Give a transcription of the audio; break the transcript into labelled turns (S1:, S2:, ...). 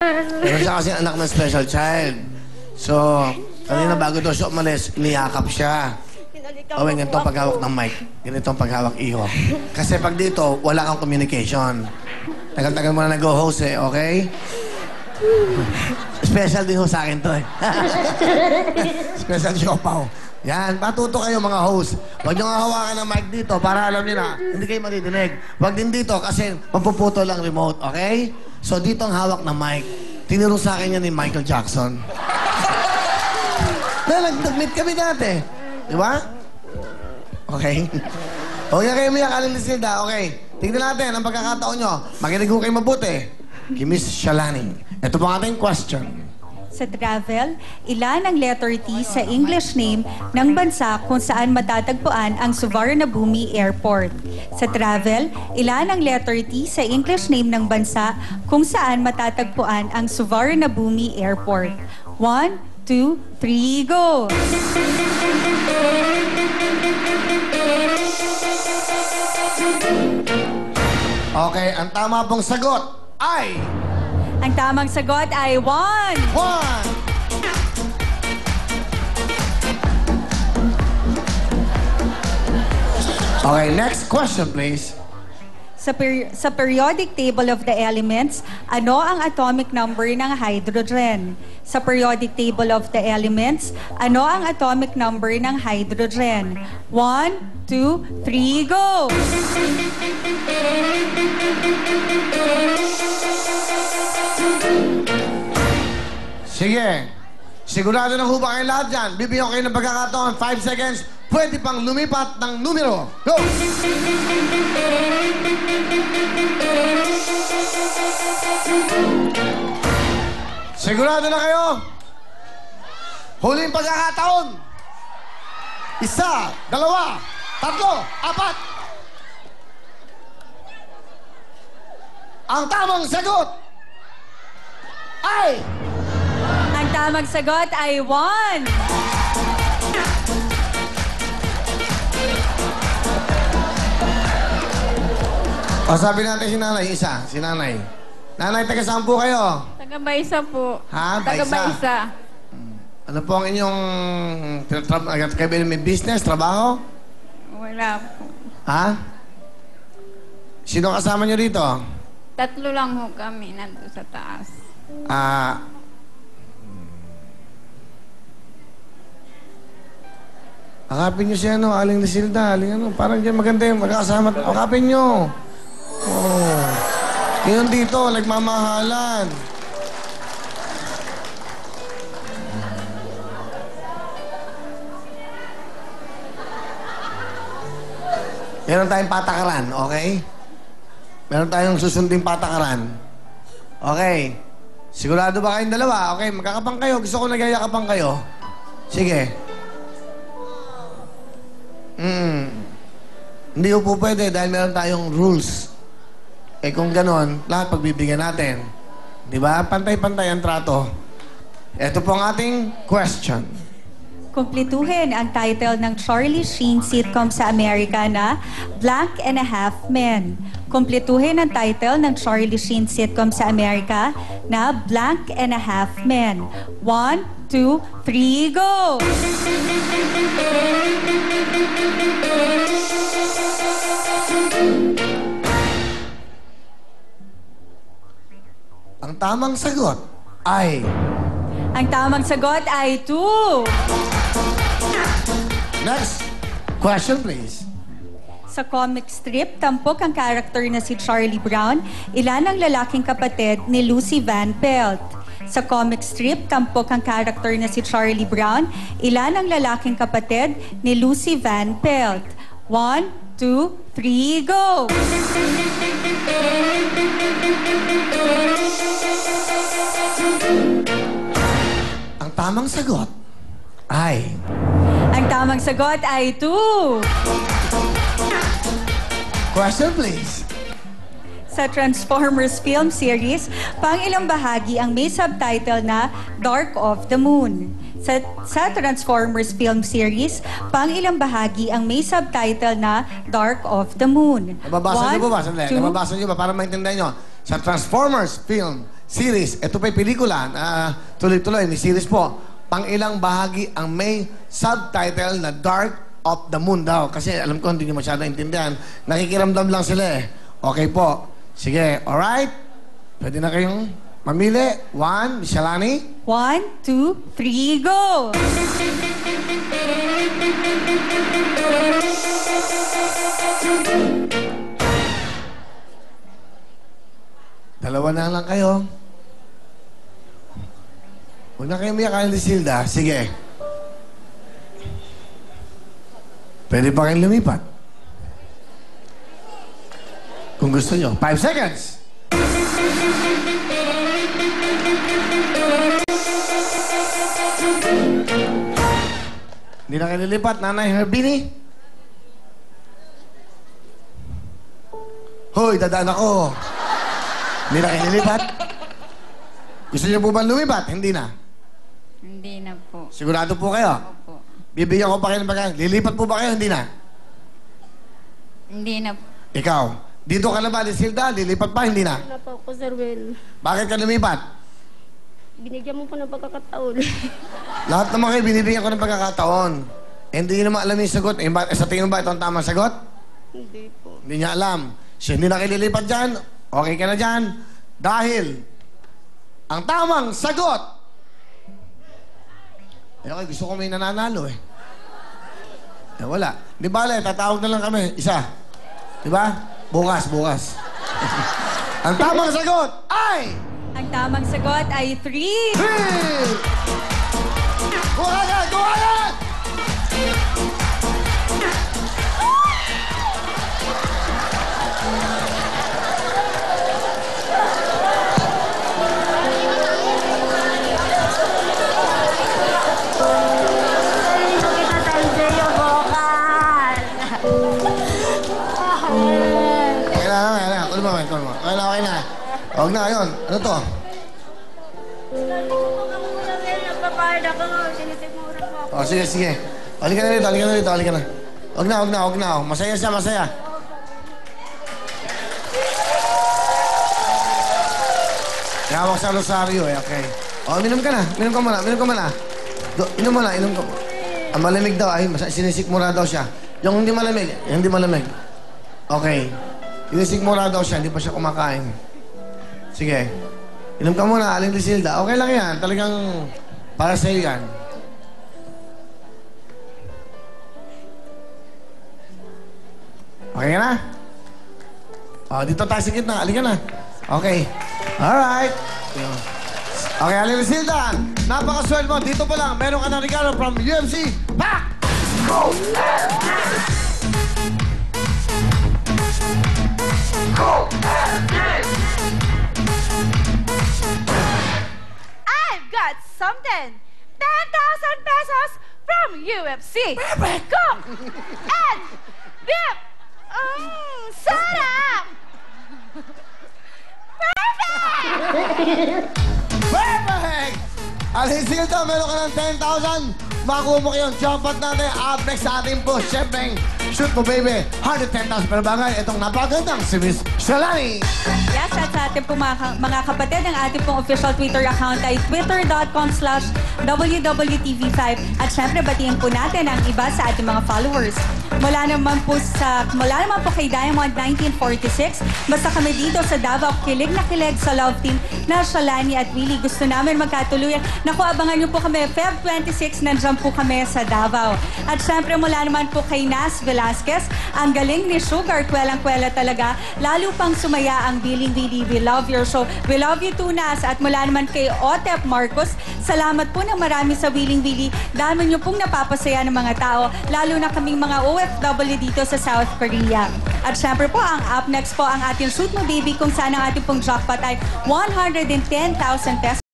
S1: Meron siya kasi anak ng special child. So, kanina bago daw siya umalis, niyakap siya. O, ganito ang paghawak ng mic. Ganito ang paghawak, iho. Kasi pag dito, wala kang communication. Tagal-tagal mo na nag-host eh, okay? Special din ho sa akin to eh. Special siopaw. Yan, patuto kayo mga host. Huwag nyo nga hawakan ng mic dito para alam nyo na hindi kayo madidinig. Huwag din dito kasi mapuputo lang remote, okay? So dito ang hawak ng mic. Tinuro sa akin yan ni Michael Jackson. Nag-meet kami dati. Di ba? Okay. Huwag na kayo umiyak, Aling Lisilda. Okay. Tingnan natin ang pagkakataon nyo. Makinig ko kayo mabuti. Kay Miss Shalani. Ito po ang ating question.
S2: Sa travel, ilan ang letter T sa English name ng bansa kung saan matatagpuan ang Suvarnabhumi Airport? Sa travel, ilan ang letter T sa English name ng bansa kung saan matatagpuan ang Suvarnabhumi Airport? 1, 2, 3, go!
S1: Okay, ang tama pong sagot ay...
S2: Ang tamang sagot ay 1.
S1: 1. Okay, next question, please.
S2: Sa periodic table of the elements, ano ang atomic number ng hydrogen? Sa periodic table of the elements, ano ang atomic number ng hydrogen? 1, 2, 3, go!
S1: Sige. Sigurado na ho ba kayo lahat dyan? Bibigyan ko kayo ng pagkakataon. 5 seconds. Pwede pang lumipat ng numero. Go! Sigurado na kayo? Huling pagkakataon. 1, 2, 3, 4. Ang tamang sagot ay...
S2: Ang tamang sagot ay 1.
S1: O sabi natin si nanay, isa. Si nanay. Nanay, taga saan po kayo?
S3: Taga Baisa po.
S1: Ha?
S3: Taga Baisa.
S1: Ano po ang inyong... Kayo may business, trabaho?
S3: Wala po.
S1: Ha? Sino kasama nyo rito?
S3: 3 lang ho kami nandun sa taas.
S1: Akapin nyo si Aling Lisilda, parang dyan maganda yung magkakasama. Akapin nyo. Oh. Yun dito, nagmamahalan. Meron tayong patakaran, okay? Meron tayong susunding patakaran. Okay. Sigurado ba kayong dalawa? Okay, magkakapang kayo. Gusto ko nagyayakapang kayo. Sige. Hindi po pwede dahil meron tayong rules. Eh kung ganon, lahat pagbibigyan natin. Di ba? Pantay-pantay ang trato. Ito po ang ating question.
S2: Kumpletuhin ang title ng Charlie Sheen sitcom sa Amerika na Blank and a Half Men. Kumpletuhin ang title ng Charlie Sheen sitcom sa Amerika na Blank and a Half Men. 1, 2, 3, go!
S1: Ang tamang sagot ay...
S2: Ang tamang sagot ay 2.
S1: Next question, please.
S2: Sa comic strip, tampok ang karakter na si Charlie Brown, ilan ang lalaking kapatid ni Lucy Van Pelt. Sa comic strip, tampok ang karakter na si Charlie Brown, ilan ang lalaking kapatid ni Lucy Van Pelt. 1, 2, 3, go!
S1: Ang tamang sagot ay...
S2: Ang tamang sagot ay 2.
S1: Question, please.
S2: Sa Transformers film series, pang-ilang bahagi ang may subtitle na Dark of the Moon. Sa Transformers film series, pang-ilang bahagi ang may subtitle na Dark of the Moon.
S1: Nababasa niyo
S2: 1,
S1: ba? Sandali.
S2: 2,
S1: Nababasa niyo ba para maintindihan niyo? Sa Transformers film series. Ito pa'y pelikula na tuloy-tuloy. May series po. Pang-ilang bahagi ang may subtitle na Dark of the Moon daw. Kasi alam ko hindi niyo masyado intindihan. Nakikiramdam lang sila eh. Okay po. Sige, alright? Pwede na kayong mamili. 1, Miss Shalani.
S2: 1, 2, 3, go!
S1: Dalawa na lang kayo. Huwag na kayo umiyak, Lisilda. Sige. Pwede pa kayong lumipat. Kung gusto nyo. 5 seconds. Hindi na kayo lilipat, Nanay Herbini. Hoy, dadaan ako. Hindi na kayo lilipat. Gusto niyo po ba lumipat? Hindi na.
S3: Hindi na po.
S1: Sigurado po kayo?
S3: Opo.
S1: Bibigyan ko pa kayo ng pagkain. Lilipat po ba kayo? Hindi na.
S3: Hindi na po.
S1: Ikaw, dito ka na ba, Lisilda? Lilipat pa? Hindi na.
S4: Wala po ako, Sir Will.
S1: Bakit ka lumipat?
S4: Binigyan mo po ng pagkakataon.
S1: Lahat naman kayo binibigyan ko ng pagkakataon. Eh, hindi niyo naman alam yung sagot. Eh, sa tingin mo ba ito ang tamang sagot?
S4: Hindi po.
S1: Hindi niya alam. So, hindi na kayo lilipat dyan. Okay ka na dyan. Dahil, ang tamang sagot. Eh, okay, gusto ko may nananalo eh. Eh, wala. Di bale, tatawag na lang kami. Isa. Di ba? Bukas. Ang tamang sagot ay...
S2: Ang tamang sagot ay 3.
S1: 3! Kuha agad! Kuha agad!
S4: Kita tayo sa'yo, Bokal.
S1: Okay na. Kulma. Okay na. Huwag na, yun. Ano to?
S4: Napapahid ako. Sinisigmura mo ako.
S1: Oh, sige. Halika na rito. Huwag na. Masaya siya. Hawak sa rosaryo eh, okay. Oh, minom ka muna. Inom mo na. Ang malamig daw, ay, sinisikmura daw siya. Yung hindi malamig. Okay. Sinisikmura daw siya, hindi pa siya kumakain. Sige. Inom ka muna, Aling Lisilda. Okay lang yan, talagang para sa'yo yan. Okay ka na? Oh, dito tayo sa gitna. Halika na. Okay. Alright. Okay, Aling Lisilda. Napakaswell mo. Dito pa lang, meron ka ng regalo from UMC. Pack! Go!
S5: I've got something. 10,000 pesos from UFC. Go! And dip! Sarap! Perfect!
S1: Perfect! Aling Lisilda, meron ka ng 10,000. Makuha mo kayong jackpot natin. Up next sa ating po, syempre, shoot mo baby. 110,000 per bagay. Itong napagandang si Miss Shalani.
S2: Yes, at sa ating pong mga kapatid, ang ating pong official Twitter account ay twitter.com/WWTV5. At syempre, batiin po natin ang iba sa ating mga followers. Mula naman po kay Diamond 1946, basta kami dito sa Davao, kilig na kilig sa love team na Shalani at Willie. Gusto namin magkatuluyan. Naku, abangan niyo po kami, Feb 26, nandiyan po kami sa Davao. At syempre, mula naman po kay Nas Velasquez, ang galing ni Sugar, kwelang-kwela talaga. Lalo pang sumaya ang Billy Willie. We love your show. We love you too, Nas. At mula naman kay Otep Marcos, salamat po ng marami sa Willing Willie. Dami niyo pong napapasaya ng mga tao, lalo na kaming mga OFW dito sa South Korea. At syempre po, ang up next po ang ating Shoot Mo Baby, kung saan ang ating pong jackpot ay 110,000 pesos.